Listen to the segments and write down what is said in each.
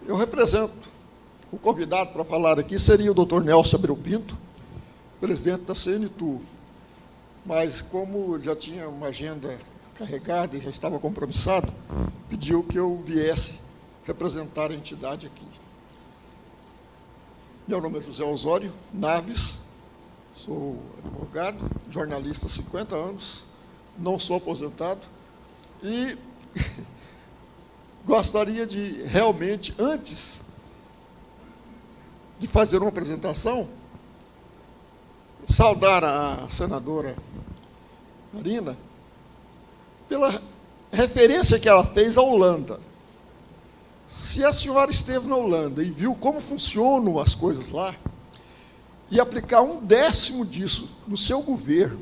Eu represento, o convidado para falar aqui seria o Dr. Nelson Abreu Pinto, presidente da CNTU, mas como já tinha uma agenda carregada e já estava compromissado, pediu que eu viesse representar a entidade aqui. Meu nome é José Osório Naves, sou advogado, jornalista há 50 anos, não sou aposentado, e gostaria de, realmente, antes de fazer uma apresentação, saudar a senadora Marina pela referência que ela fez à Holanda. Se a senhora esteve na Holanda e viu como funcionam as coisas lá, e aplicar 1/10 disso no seu governo,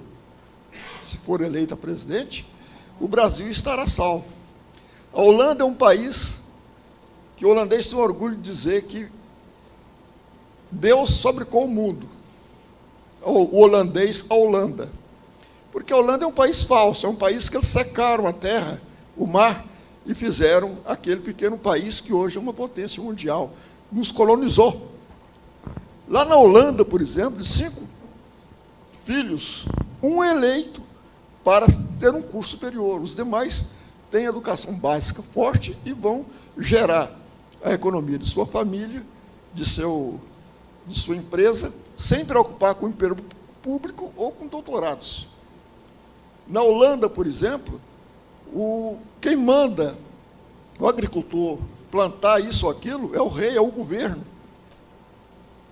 se for eleita presidente, o Brasil estará salvo. A Holanda é um país que o holandês tem orgulho de dizer que Deus fabricou o mundo, o holandês, a Holanda. Porque a Holanda é um país falso, é um país que eles secaram a terra, o mar, e fizeram aquele pequeno país que hoje é uma potência mundial, nos colonizou. Lá na Holanda, por exemplo, de 5 filhos, um é eleito para ter um curso superior, os demais têm educação básica forte e vão gerar a economia de sua família, de sua empresa, sem preocupar com o emprego público ou com doutorados. Na Holanda, por exemplo, quem manda o agricultor plantar isso ou aquilo é o rei, é o governo.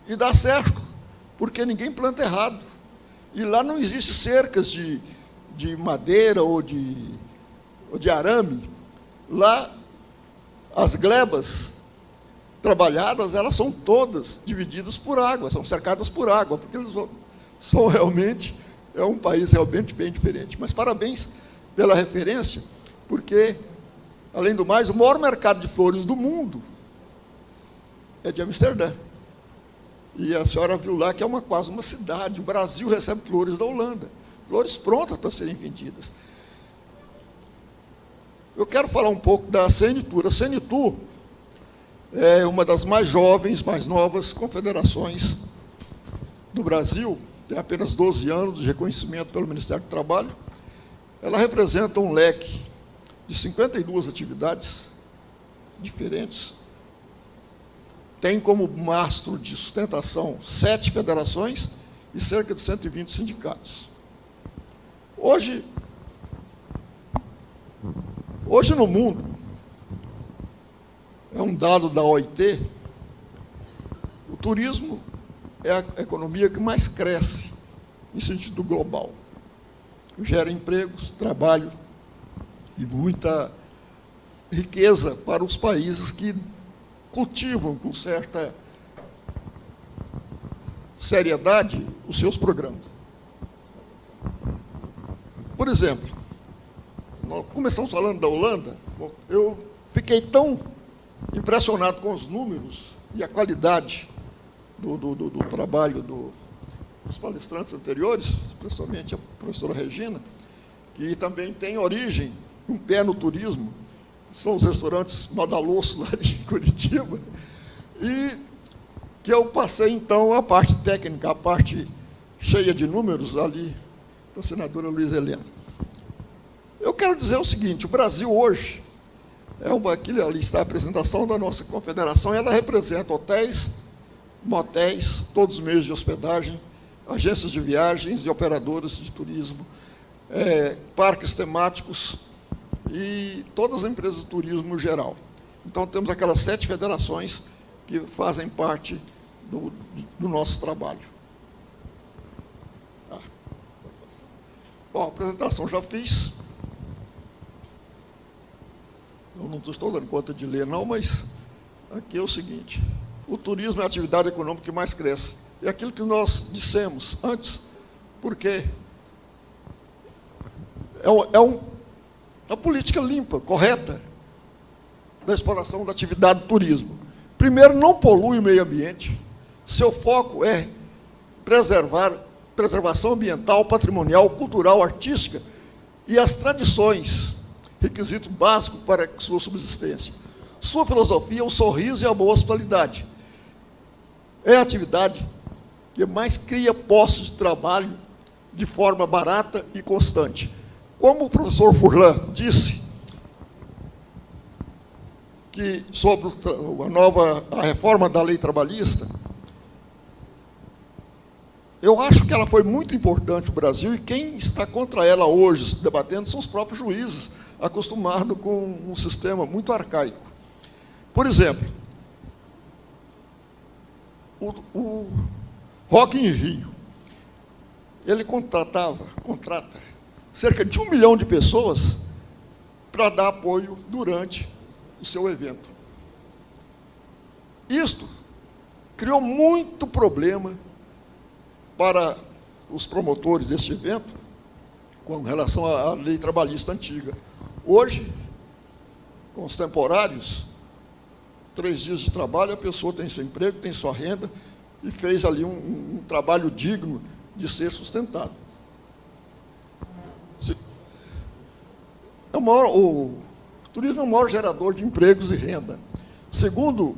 E dá certo, porque ninguém planta errado. E lá não existe cercas de madeira ou de arame. Lá, as glebas trabalhadas, elas são todas divididas por água, são cercadas por água, porque eles são realmente, é um país realmente bem diferente. Mas parabéns pela referência, porque, além do mais, o maior mercado de flores do mundo é de Amsterdã. E a senhora viu lá que é quase uma cidade. O Brasil recebe flores da Holanda, flores prontas para serem vendidas. Eu quero falar um pouco da CNTU. A CNTU é uma das mais jovens, mais novas confederações do Brasil, tem apenas 12 anos de reconhecimento pelo Ministério do Trabalho. Ela representa um leque de 52 atividades diferentes, tem como mastro de sustentação 7 federações e cerca de 120 sindicatos. Hoje no mundo, é um dado da OIT, o turismo é a economia que mais cresce em sentido global. Gera empregos, trabalho e muita riqueza para os países que cultivam com certa seriedade os seus programas. Por exemplo, nós começamos falando da Holanda, eu fiquei tão impressionado com os números e a qualidade do trabalho dos palestrantes anteriores, principalmente a professora Regina, que também tem origem, um pé no turismo, são os restaurantes Madalosso, lá de Curitiba, e que eu passei, então, a parte técnica, a parte cheia de números ali, da senadora Luísa Helena. Eu quero dizer o seguinte, o Brasil hoje, aqui ali está a apresentação da nossa confederação, ela representa hotéis, motéis, todos os meios de hospedagem, agências de viagens e operadoras de turismo, parques temáticos e todas as empresas de turismo no geral. Então, temos aquelas 7 federações que fazem parte do nosso trabalho. Bom, a apresentação já fiz. Eu não estou dando conta de ler, não, mas aqui é o seguinte. O turismo é a atividade econômica que mais cresce. É aquilo que nós dissemos antes, porque é uma política limpa, correta, da exploração da atividade do turismo. Primeiro, não polui o meio ambiente. Seu foco é preservação ambiental, patrimonial, cultural, artística e as tradições, requisito básico para sua subsistência. Sua filosofia é o sorriso e a boa hospitalidade. É a atividade que mais cria postos de trabalho de forma barata e constante. Como o professor Furlan disse, que sobre a reforma da lei trabalhista, eu acho que ela foi muito importante para o Brasil, e quem está contra ela hoje, debatendo, são os próprios juízes, acostumados com um sistema muito arcaico. Por exemplo, o Rock in Rio, ele contrata cerca de 1 milhão de pessoas para dar apoio durante o seu evento. Isto criou muito problema para os promotores deste evento com relação à lei trabalhista antiga. Hoje, com os temporários, 3 dias de trabalho, a pessoa tem seu emprego, tem sua renda e fez ali um trabalho digno de ser sustentado. O turismo é o maior gerador de empregos e renda. Segundo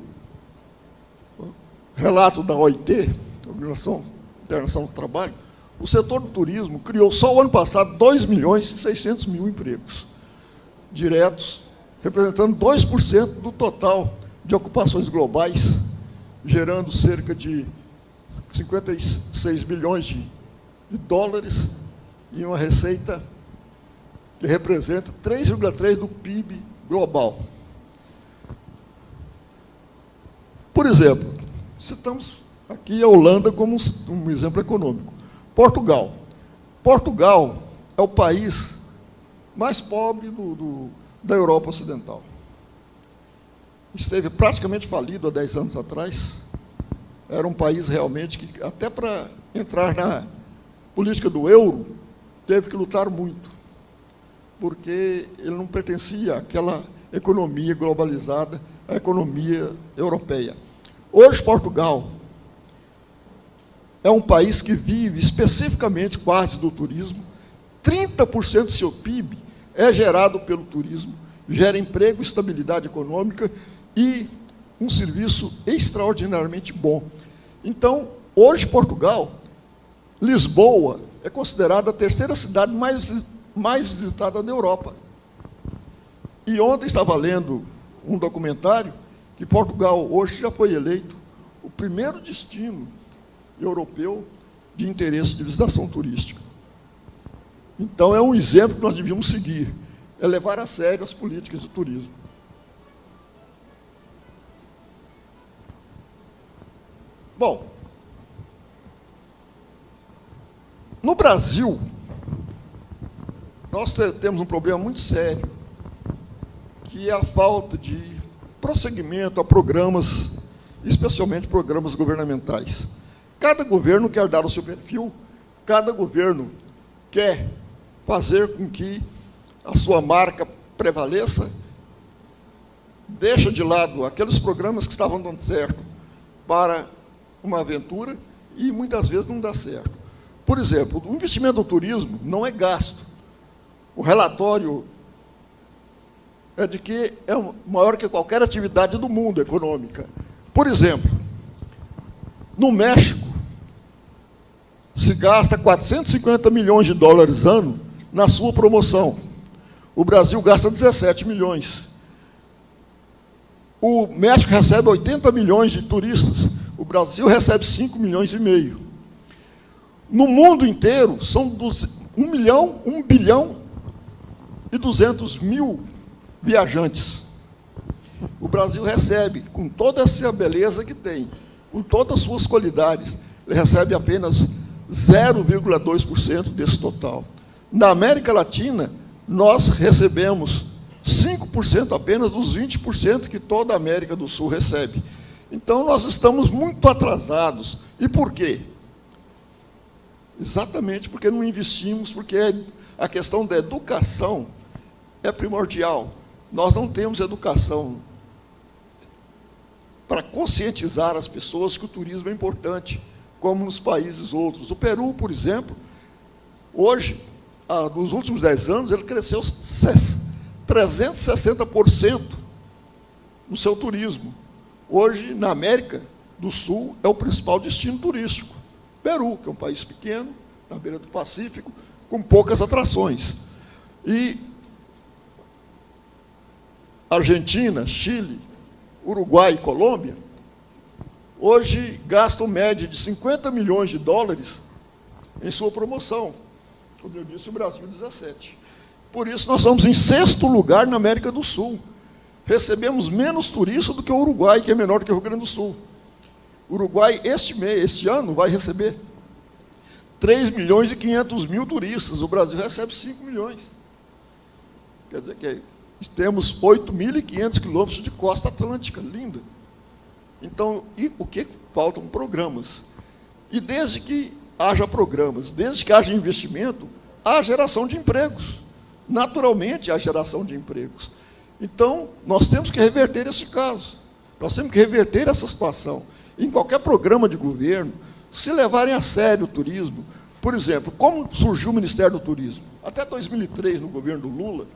o relato da OIT, Organização Internacional do Trabalho, o setor do turismo criou só o ano passado 2.600.000 empregos diretos, representando 2% do total de ocupações globais, gerando cerca de 56 bilhões de dólares e uma receita que representa 3,3% do PIB global. Por exemplo, citamos aqui a Holanda como um exemplo econômico. Portugal. Portugal é o país mais pobre da Europa Ocidental. Esteve praticamente falido há 10 anos atrás. Era um país realmente que, até para entrar na política do euro, teve que lutar muito, porque ele não pertencia àquela economia globalizada, à economia europeia. Hoje, Portugal é um país que vive especificamente quase do turismo. 30% do seu PIB é gerado pelo turismo, gera emprego, estabilidade econômica e um serviço extraordinariamente bom. Então, hoje, Portugal, Lisboa, é considerada a 3ª cidade mais visitada da Europa. E ontem estava lendo um documentário que Portugal hoje já foi eleito o primeiro destino europeu de interesse de visitação turística. Então, é um exemplo que nós devíamos seguir, é levar a sério as políticas do turismo. Bom, no Brasil, nós temos um problema muito sério, que é a falta de prosseguimento a programas, especialmente programas governamentais. Cada governo quer dar o seu perfil, cada governo quer fazer com que a sua marca prevaleça, deixa de lado aqueles programas que estavam dando certo para uma aventura e muitas vezes não dá certo. Por exemplo, o investimento no turismo não é gasto. O relatório é de que é maior que qualquer atividade do mundo econômica. Por exemplo, no México, se gasta 450 milhões de dólares ano na sua promoção. O Brasil gasta 17 milhões. O México recebe 80 milhões de turistas. O Brasil recebe 5 milhões e meio. No mundo inteiro, são 1 bilhão e 200 mil viajantes. O Brasil recebe, com toda essa beleza que tem, com todas as suas qualidades, ele recebe apenas 0,2% desse total. Na América Latina, nós recebemos 5% apenas dos 20% que toda a América do Sul recebe. Então, nós estamos muito atrasados. E por quê? Exatamente porque não investimos, porque a questão da educação é primordial. Nós não temos educação para conscientizar as pessoas que o turismo é importante, como nos países outros. O Peru, por exemplo, hoje, nos últimos 10 anos, ele cresceu 360% no seu turismo. Hoje, na América do Sul, é o principal destino turístico. Peru, que é um país pequeno, na beira do Pacífico, com poucas atrações. E Argentina, Chile, Uruguai e Colômbia, hoje gastam média de 50 milhões de dólares em sua promoção. Como eu disse, o Brasil 17. Por isso, nós somos em 6º lugar na América do Sul. Recebemos menos turistas do que o Uruguai, que é menor do que o Rio Grande do Sul. O Uruguai, este ano, vai receber 3 milhões e 500 mil turistas. O Brasil recebe 5 milhões. Quer dizer que temos 8.500 quilômetros de costa atlântica, linda. Então, e o que faltam? Programas. E desde que haja programas, desde que haja investimento, há geração de empregos. Naturalmente, há geração de empregos. Então, nós temos que reverter esse caso. Nós temos que reverter essa situação. Em qualquer programa de governo, se levarem a sério o turismo, por exemplo, como surgiu o Ministério do Turismo? Até 2003, no governo do Lula,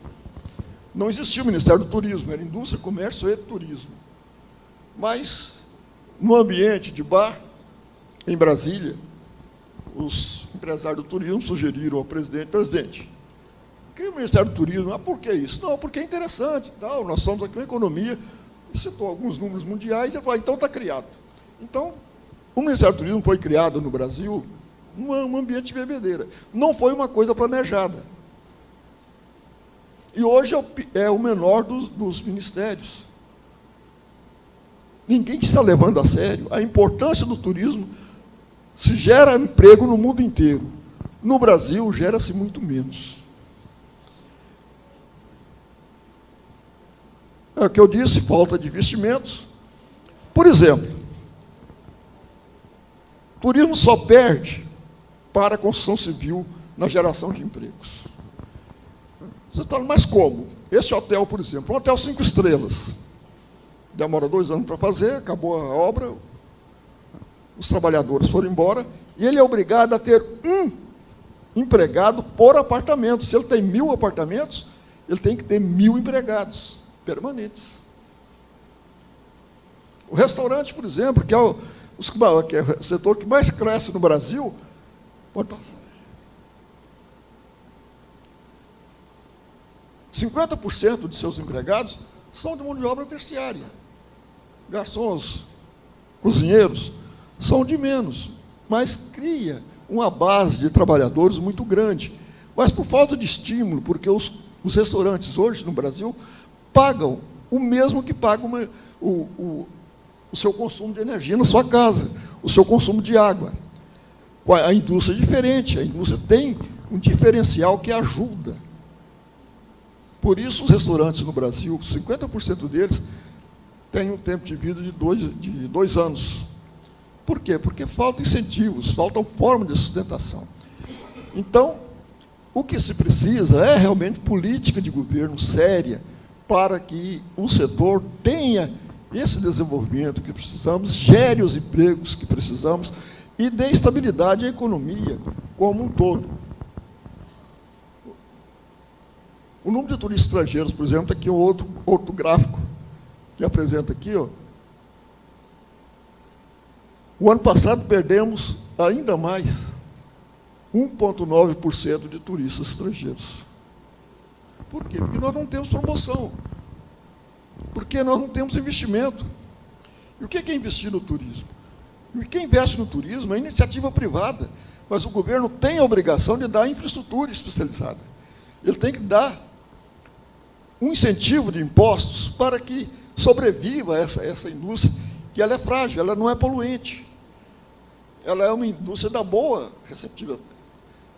não existia o Ministério do Turismo, era Indústria, Comércio e Turismo. Mas, no ambiente de bar, em Brasília, os empresários do turismo sugeriram ao presidente, cria o Ministério do Turismo. Ah, por que isso? Não, porque é interessante, tal, nós somos aqui uma economia, e citou alguns números mundiais, e falou, então está criado. Então, o Ministério do Turismo foi criado no Brasil num ambiente de bebedeira. Não foi uma coisa planejada. E hoje é o menor dos ministérios. Ninguém está levando a sério a importância do turismo. Se gera emprego no mundo inteiro. No Brasil, gera-se muito menos. É o que eu disse, falta de investimentos. Por exemplo, o turismo só perde para a construção civil na geração de empregos. Você está, mas como? Esse hotel, por exemplo, um hotel 5 estrelas. Demora 2 anos para fazer, acabou a obra, os trabalhadores foram embora, e ele é obrigado a ter um empregado por apartamento. Se ele tem 1.000 apartamentos, ele tem que ter 1.000 empregados permanentes. O restaurante, por exemplo, que é o setor que mais cresce no Brasil, pode passar. 50% de seus empregados são de mão de obra terciária. Garçons, cozinheiros, são de menos, mas cria uma base de trabalhadores muito grande. Mas por falta de estímulo, porque os restaurantes hoje no Brasil pagam o mesmo que pagam o seu consumo de energia na sua casa, o seu consumo de água. A indústria é diferente, a indústria tem um diferencial que ajuda. Por isso, os restaurantes no Brasil, 50% deles, têm um tempo de vida de 2 anos. Por quê? Porque faltam incentivos, faltam formas de sustentação. Então, o que se precisa é realmente política de governo séria para que o setor tenha esse desenvolvimento que precisamos, gere os empregos que precisamos e dê estabilidade à economia como um todo. O número de turistas estrangeiros, por exemplo, está aqui outro gráfico que apresenta aqui. Ó. O ano passado perdemos ainda mais 1,9% de turistas estrangeiros. Por quê? Porque nós não temos promoção. Porque nós não temos investimento. E o que é investir no turismo? E quem investe no turismo é iniciativa privada, mas o governo tem a obrigação de dar infraestrutura especializada. Ele tem que dar um incentivo de impostos para que sobreviva essa indústria, que ela é frágil, ela não é poluente. Ela é uma indústria da boa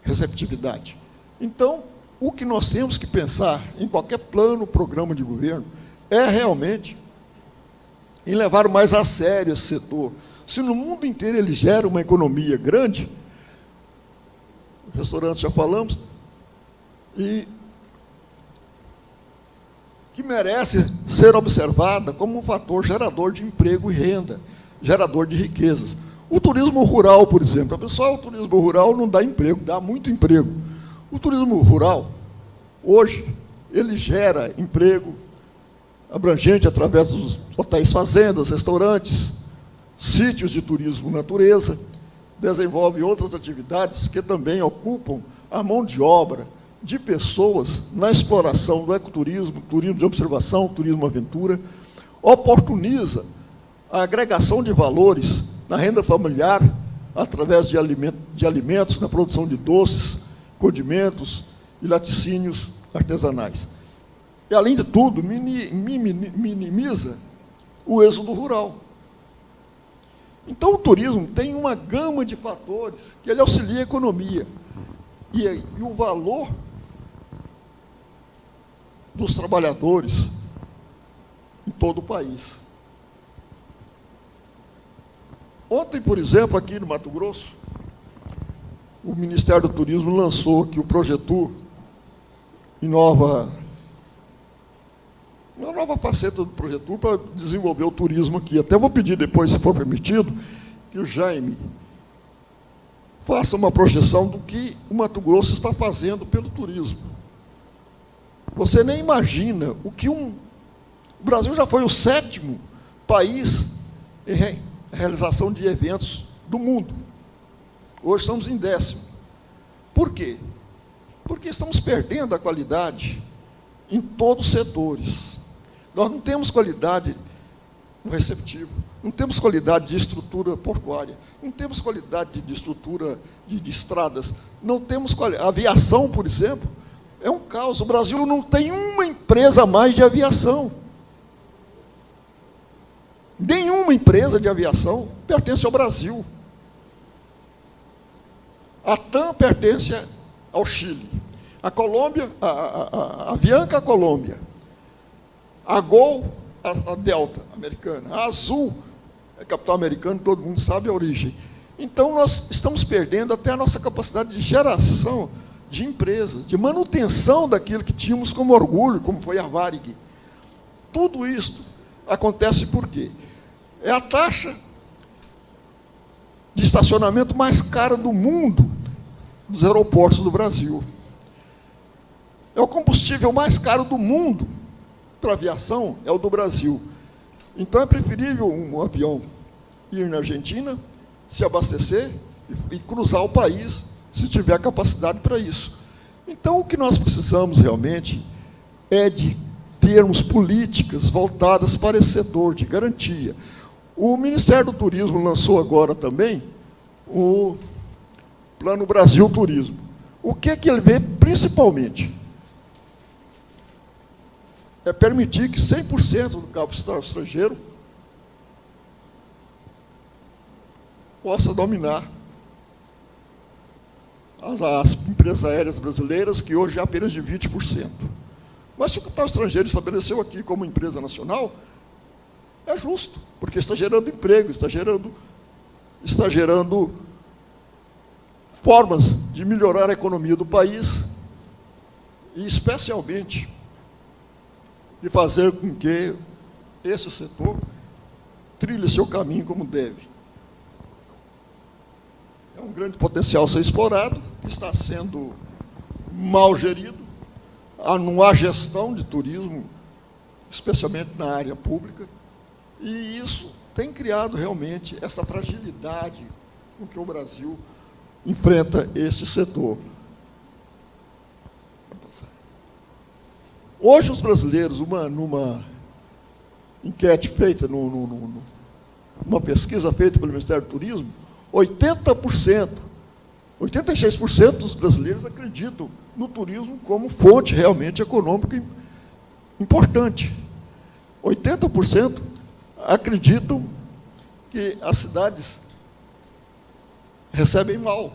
receptividade. Então, o que nós temos que pensar em qualquer plano, programa de governo, é realmente em levar mais a sério esse setor. Se no mundo inteiro ele gera uma economia grande, restaurantes já falamos, e que merece ser observada como um fator gerador de emprego e renda, gerador de riquezas. O turismo rural, por exemplo, pessoal, o turismo rural não dá emprego, dá muito emprego. O turismo rural, hoje, ele gera emprego, abrangente através dos hotéis fazendas, restaurantes, sítios de turismo natureza, desenvolve outras atividades que também ocupam a mão de obra de pessoas na exploração do ecoturismo, turismo de observação, turismo aventura, oportuniza a agregação de valores na renda familiar, através de alimentos, na produção de doces, condimentos e laticínios artesanais. E, além de tudo, minimiza o êxodo rural. Então, o turismo tem uma gama de fatores que ele auxilia a economia. E o valor dos trabalhadores em todo o país. Ontem, por exemplo, aqui no Mato Grosso, o Ministério do Turismo lançou aqui o Projetur, uma nova faceta do Projetur para desenvolver o turismo aqui. Até vou pedir depois, se for permitido, que o Jaime faça uma projeção do que o Mato Grosso está fazendo pelo turismo. Você nem imagina o que o Brasil já foi o 7º país em realização de eventos do mundo. Hoje estamos em 10º. Por quê? Porque estamos perdendo a qualidade em todos os setores. Nós não temos qualidade no receptivo, não temos qualidade de estrutura portuária, não temos qualidade de estrutura de estradas, não temos qualidade. A aviação, por exemplo, é um caos. O Brasil não tem uma empresa a mais de aviação. Nenhuma empresa de aviação pertence ao Brasil. A TAM pertence ao Chile. A Colômbia, a Avianca, a Colômbia. A Gol, a Delta, americana. A Azul, é capital americano, todo mundo sabe a origem. Então, nós estamos perdendo até a nossa capacidade de geração de empresas, de manutenção daquilo que tínhamos como orgulho, como foi a Varig. Tudo isso acontece por quê? É a taxa de estacionamento mais cara do mundo dos aeroportos do Brasil. É o combustível mais caro do mundo para a aviação, é o do Brasil. Então, é preferível um avião ir na Argentina, se abastecer e cruzar o país, se tiver capacidade para isso. Então, o que nós precisamos realmente é de termos políticas voltadas para esse setor de garantia. O Ministério do Turismo lançou agora também o Plano Brasil Turismo. O que é que ele vê principalmente? É permitir que 100% do capital estrangeiro possa dominar as empresas aéreas brasileiras, que hoje é apenas de 20%. Mas se o capital estrangeiro estabeleceu aqui como empresa nacional, é justo, porque está gerando emprego, está gerando formas de melhorar a economia do país e, especialmente, de fazer com que esse setor trilhe seu caminho como deve. É um grande potencial a ser explorado, que está sendo mal gerido, não há gestão de turismo, especialmente na área pública, e isso tem criado realmente essa fragilidade com que o Brasil enfrenta esse setor. Hoje, os brasileiros, numa enquete feita, numa pesquisa feita pelo Ministério do Turismo, 80%, 86% dos brasileiros acreditam no turismo como fonte realmente econômica importante. 80% acreditam que as cidades recebem mal,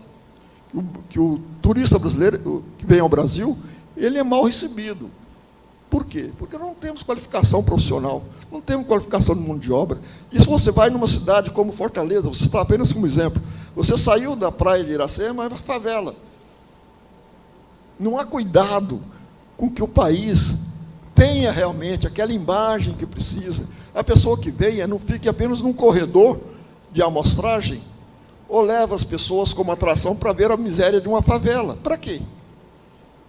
que o turista brasileiro que vem ao Brasil, ele é mal recebido. Por quê? Porque não temos qualificação profissional, não temos qualificação de mão de obra. E se você vai numa cidade como Fortaleza, você está apenas como exemplo, você saiu da praia de Iracema, é uma favela. Não há cuidado com que o país tenha realmente aquela imagem que precisa. A pessoa que venha não fique apenas num corredor de amostragem, ou leva as pessoas como atração para ver a miséria de uma favela. Para quê?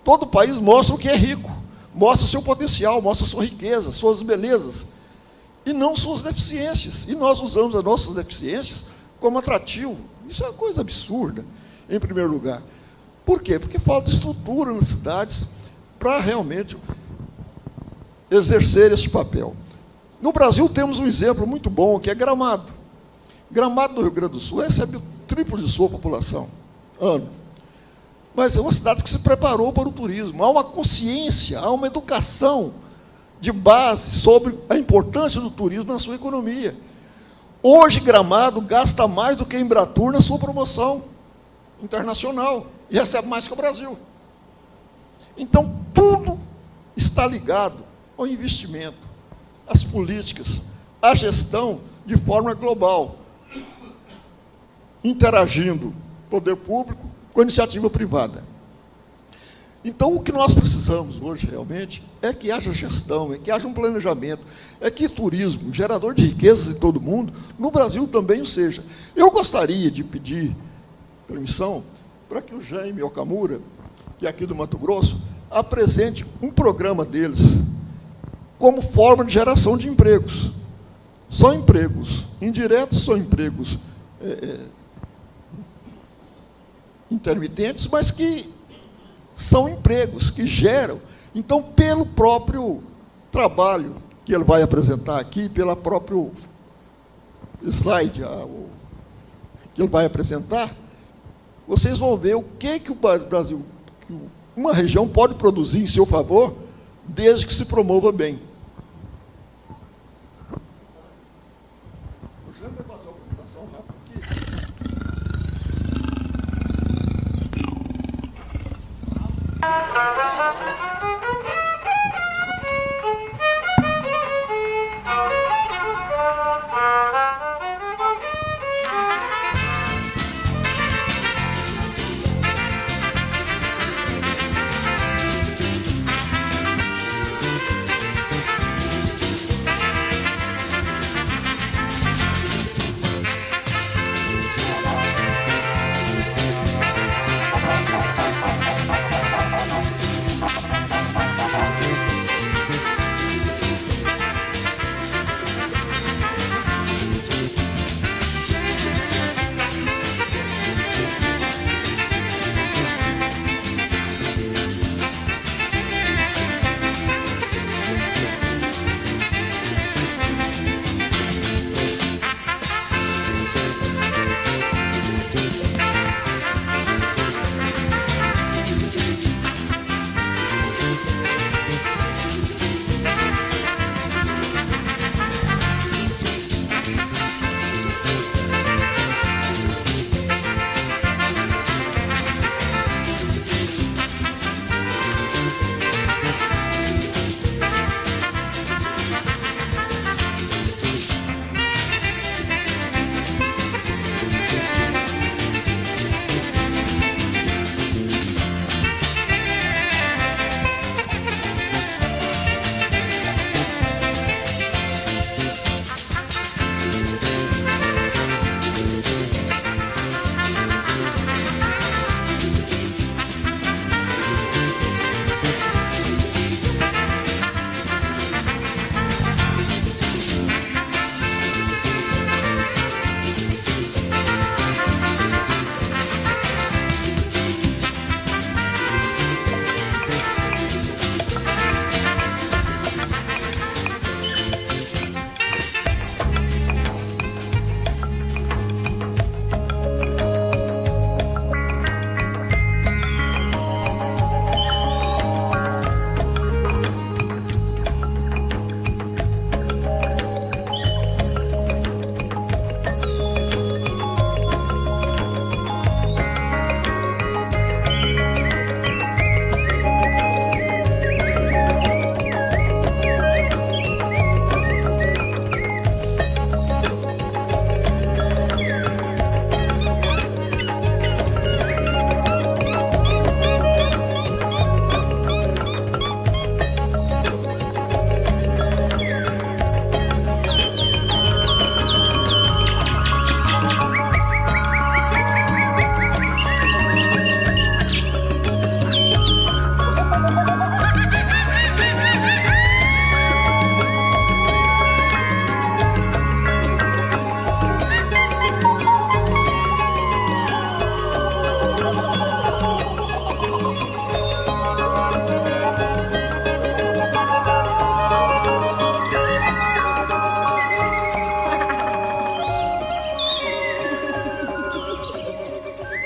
Todo país mostra o que é rico. mostra seu potencial, mostra sua riqueza, suas belezas, e não suas deficiências. E nós usamos as nossas deficiências como atrativo. Isso é uma coisa absurda, em primeiro lugar. Por quê? Porque falta estrutura nas cidades para realmente exercer esse papel. No Brasil temos um exemplo muito bom, que é Gramado. Gramado do Rio Grande do Sul recebe o triplo de sua população, ano. Mas é uma cidade que se preparou para o turismo. Há uma consciência, há uma educação de base sobre a importância do turismo na sua economia. Hoje, Gramado gasta mais do que a Embratur na sua promoção internacional e recebe mais que o Brasil. Então, tudo está ligado ao investimento, às políticas, à gestão de forma global, interagindo poder público com a iniciativa privada. Então, o que nós precisamos hoje, realmente, é que haja gestão, é que haja um planejamento, é que turismo, gerador de riquezas em todo mundo, no Brasil também o seja. Eu gostaria de pedir permissão para que o Jaime Okamura, que é aqui do Mato Grosso, apresente um programa deles como forma de geração de empregos. Só empregos indiretos, só empregos intermitentes, mas que são empregos que geram. Então, pelo próprio trabalho que ele vai apresentar aqui, pelo próprio slide que ele vai apresentar, vocês vão ver o que o Brasil, que uma região pode produzir em seu favor, desde que se promova bem. O Jean vai fazer uma apresentação rápida aqui.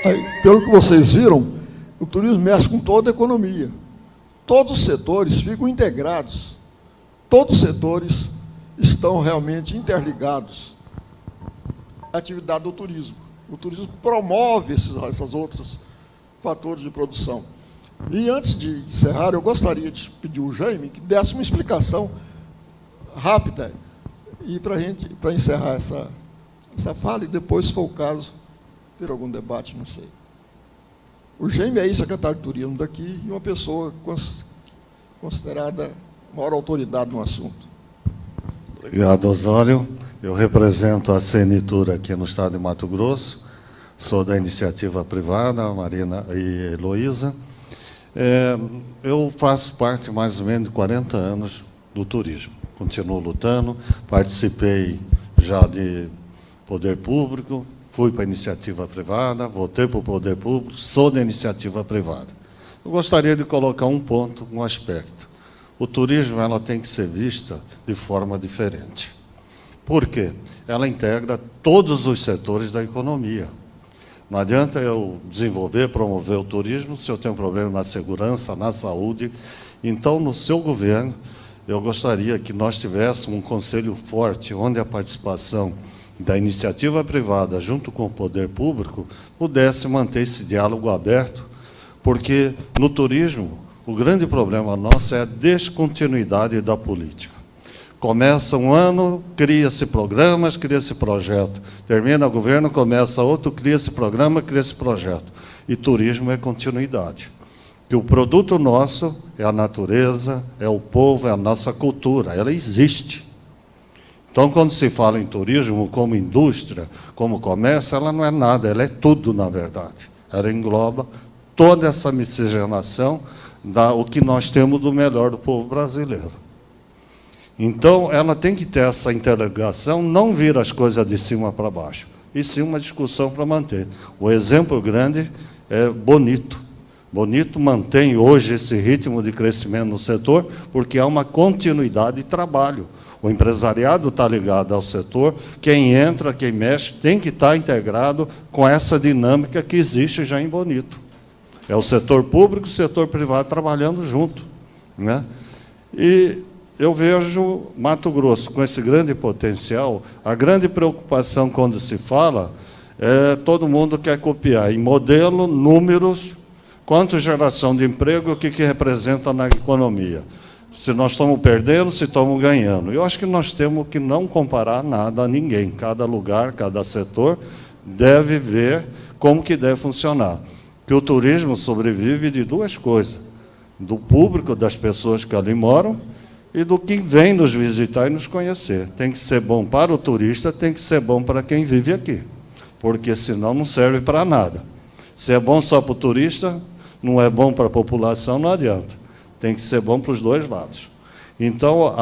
Aí, pelo que vocês viram, o turismo mexe com toda a economia. Todos os setores ficam integrados. Todos os setores estão realmente interligados à atividade do turismo. O turismo promove esses outros fatores de produção. E, antes de encerrar, eu gostaria de pedir ao Jaime que desse uma explicação rápida e para encerrar essa fala, e depois, se for o caso, ter algum debate, não sei. O Jaime é secretário de turismo daqui e uma pessoa considerada maior autoridade no assunto. Obrigado, Osório. Eu represento a Senitur aqui no estado de Mato Grosso, sou da iniciativa privada, Marina e Heloísa. Eu faço parte, mais ou menos, de 40 anos do turismo. Continuo lutando, participei já de poder público, fui para a iniciativa privada, voltei para o poder público, sou da iniciativa privada. Eu gostaria de colocar um ponto, um aspecto. O turismo ela tem que ser vista de forma diferente. Por quê? Ela integra todos os setores da economia. Não adianta eu desenvolver, promover o turismo se eu tenho problema na segurança, na saúde. Então, no seu governo, eu gostaria que nós tivéssemos um conselho forte, onde a participação da iniciativa privada, junto com o poder público, pudesse manter esse diálogo aberto, porque no turismo, o grande problema nosso é a descontinuidade da política. Começa um ano, cria-se programas, cria-se projeto. Termina o governo, começa outro, cria-se programa, cria-se projeto. E turismo é continuidade. Que o produto nosso é a natureza, é o povo, é a nossa cultura. Ela existe. Então, quando se fala em turismo como indústria, como comércio, ela não é nada, ela é tudo, na verdade. Ela engloba toda essa miscigenação, o que nós temos do melhor do povo brasileiro. Então, ela tem que ter essa interligação, não vir as coisas de cima para baixo, e sim uma discussão para manter. O exemplo grande é Bonito. Bonito mantém hoje esse ritmo de crescimento no setor, porque há uma continuidade de trabalho. O empresariado está ligado ao setor, quem entra, quem mexe, tem que estar integrado com essa dinâmica que existe já em Bonito. É o setor público e o setor privado trabalhando junto, né? E eu vejo Mato Grosso com esse grande potencial. A grande preocupação quando se fala é todo mundo quer copiar em modelo, números, quanto geração de emprego, o que representa na economia. Se nós estamos perdendo, se estamos ganhando. Eu acho que nós temos que não comparar nada a ninguém. Cada lugar, cada setor deve ver como que deve funcionar. Que o turismo sobrevive de duas coisas: do público, das pessoas que ali moram, e do que vem nos visitar e nos conhecer. Tem que ser bom para o turista, tem que ser bom para quem vive aqui, porque senão não serve para nada. Se é bom só para o turista, não é bom para a população, não adianta. Tem que ser bom para os dois lados. Então,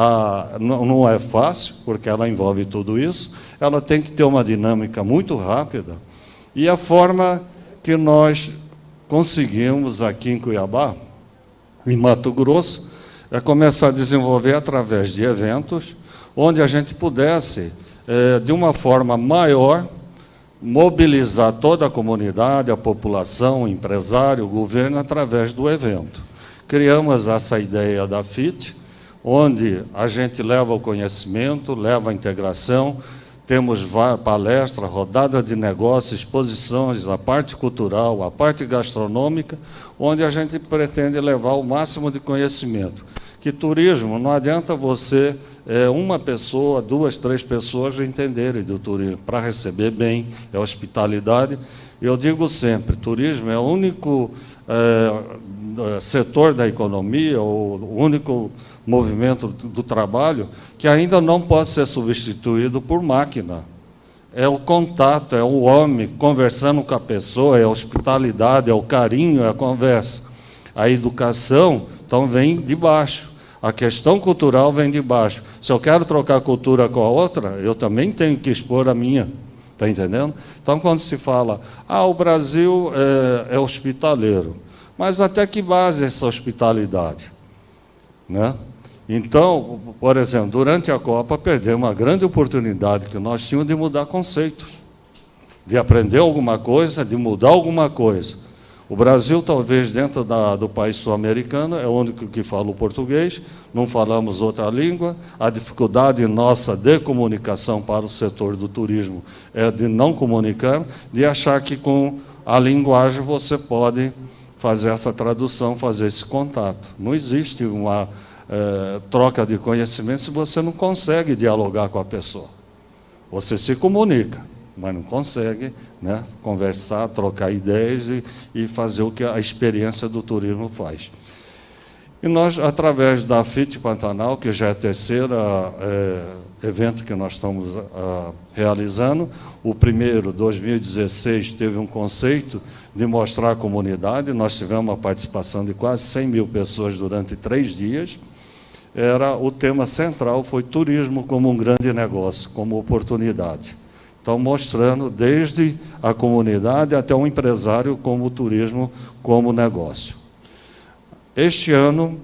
não é fácil, porque ela envolve tudo isso, ela tem que ter uma dinâmica muito rápida, e a forma que nós conseguimos aqui em Cuiabá, em Mato Grosso, é começar a desenvolver através de eventos, onde a gente pudesse, de uma forma maior, mobilizar toda a comunidade, a população, o empresário, o governo, através do evento. Criamos essa ideia da FIT, onde a gente leva o conhecimento, leva a integração, temos palestras, rodada de negócios, exposições, a parte cultural, a parte gastronômica, onde a gente pretende levar o máximo de conhecimento. Que turismo, não adianta você, uma pessoa, 2, 3 pessoas entenderem do turismo. Para receber bem, é hospitalidade. Eu digo sempre, turismo é o único setor da economia, o único movimento do trabalho que ainda não pode ser substituído por máquina. É o contato, é o homem conversando com a pessoa, é a hospitalidade, é o carinho, é a conversa. A educação, então, vem de baixo. A questão cultural vem de baixo. Se eu quero trocar a cultura com a outra, eu também tenho que expor a minha. Está entendendo? Então, quando se fala, o Brasil é hospitaleiro, mas até que base essa hospitalidade? Né? Então, por exemplo, durante a Copa, perdemos uma grande oportunidade que nós tínhamos de mudar conceitos. de aprender alguma coisa, de mudar alguma coisa. O Brasil, talvez, dentro do país sul-americano, é o único que fala o português, não falamos outra língua. A dificuldade nossa de comunicação para o setor do turismo é de não comunicar, de achar que com a linguagem você pode fazer essa tradução, fazer esse contato. Não existe uma troca de conhecimento se você não consegue dialogar com a pessoa. Você se comunica, mas não consegue, né, conversar, trocar ideias e fazer o que a experiência do turismo faz. E nós, através da FIT Pantanal, que já é o terceiro evento que nós estamos realizando, o primeiro, 2016, teve um conceito de mostrar a comunidade, nós tivemos uma participação de quase 100 mil pessoas durante 3 dias, o tema central foi turismo como um grande negócio, como oportunidade. Então, mostrando desde a comunidade até um empresário como o turismo como negócio. Este ano,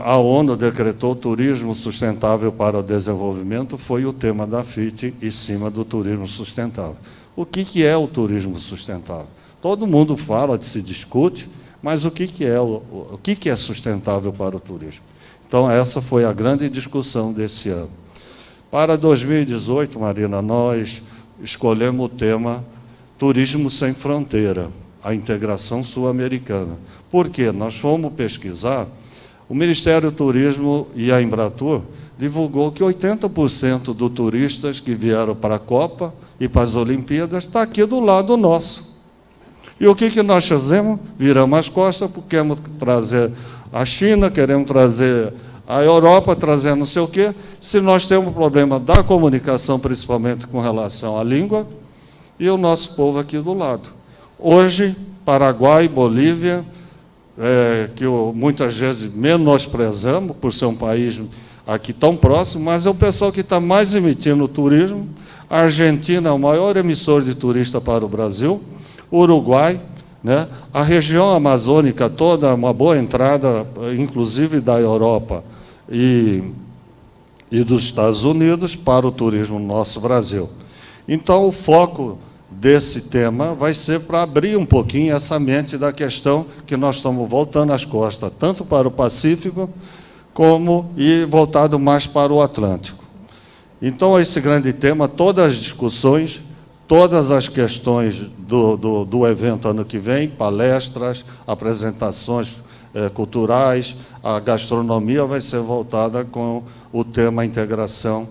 a ONU decretou turismo sustentável para o desenvolvimento, foi o tema da FIT em cima do turismo sustentável. O que é o turismo sustentável? Todo mundo fala, se discute, mas o que é sustentável para o turismo? Então, essa foi a grande discussão desse ano. Para 2018, Marina, nós escolhemos o tema Turismo Sem Fronteira, a integração sul-americana. Por quê? Nós fomos pesquisar, o Ministério do Turismo e a Embratur divulgou que 80% dos turistas que vieram para a Copa e para as Olimpíadas está aqui do lado nosso. E o que nós fazemos? Viramos as costas, porque queremos trazer a China, queremos trazer a Europa, trazer não sei o quê. Se nós temos um problema da comunicação, principalmente com relação à língua, e o nosso povo aqui do lado. Hoje, Paraguai, Bolívia, que muitas vezes menosprezamos, por ser um país aqui tão próximo, mas é o pessoal que está mais emitindo turismo. A Argentina é o maior emissor de turista para o Brasil, Uruguai, né? A região amazônica toda, uma boa entrada, inclusive da Europa e dos Estados Unidos, para o turismo no nosso Brasil. Então, o foco desse tema vai ser para abrir um pouquinho essa mente da questão que nós estamos voltando as costas, tanto para o Pacífico, como voltado mais para o Atlântico. Então, esse grande tema, todas as discussões, todas as questões do evento ano que vem, palestras, apresentações culturais, a gastronomia vai ser voltada com o tema integração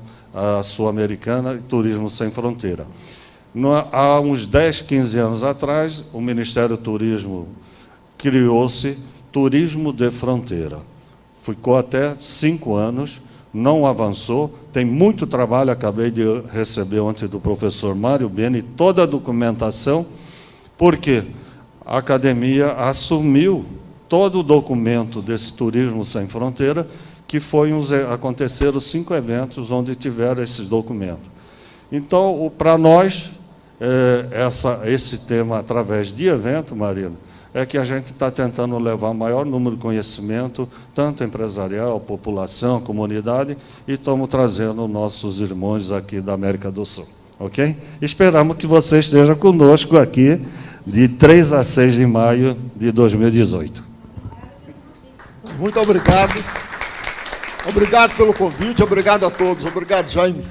sul-americana e turismo sem fronteira. Há uns 10, 15 anos atrás, o Ministério do Turismo criou-se Turismo de Fronteira. Ficou até 5 anos, não avançou, tem muito trabalho, acabei de receber ontem do professor Mário Beni toda a documentação, porque a academia assumiu todo o documento desse Turismo Sem Fronteira, que aconteceram 5 eventos onde tiveram esses documentos. Então, para nós, esse tema, através de evento, Marina, é que a gente está tentando levar o maior número de conhecimento, tanto empresarial, população, comunidade, e estamos trazendo nossos irmãos aqui da América do Sul. Ok? Esperamos que você esteja conosco aqui de 3 a 6 de maio de 2018. Muito obrigado. Obrigado pelo convite, obrigado a todos. Obrigado, Jaime.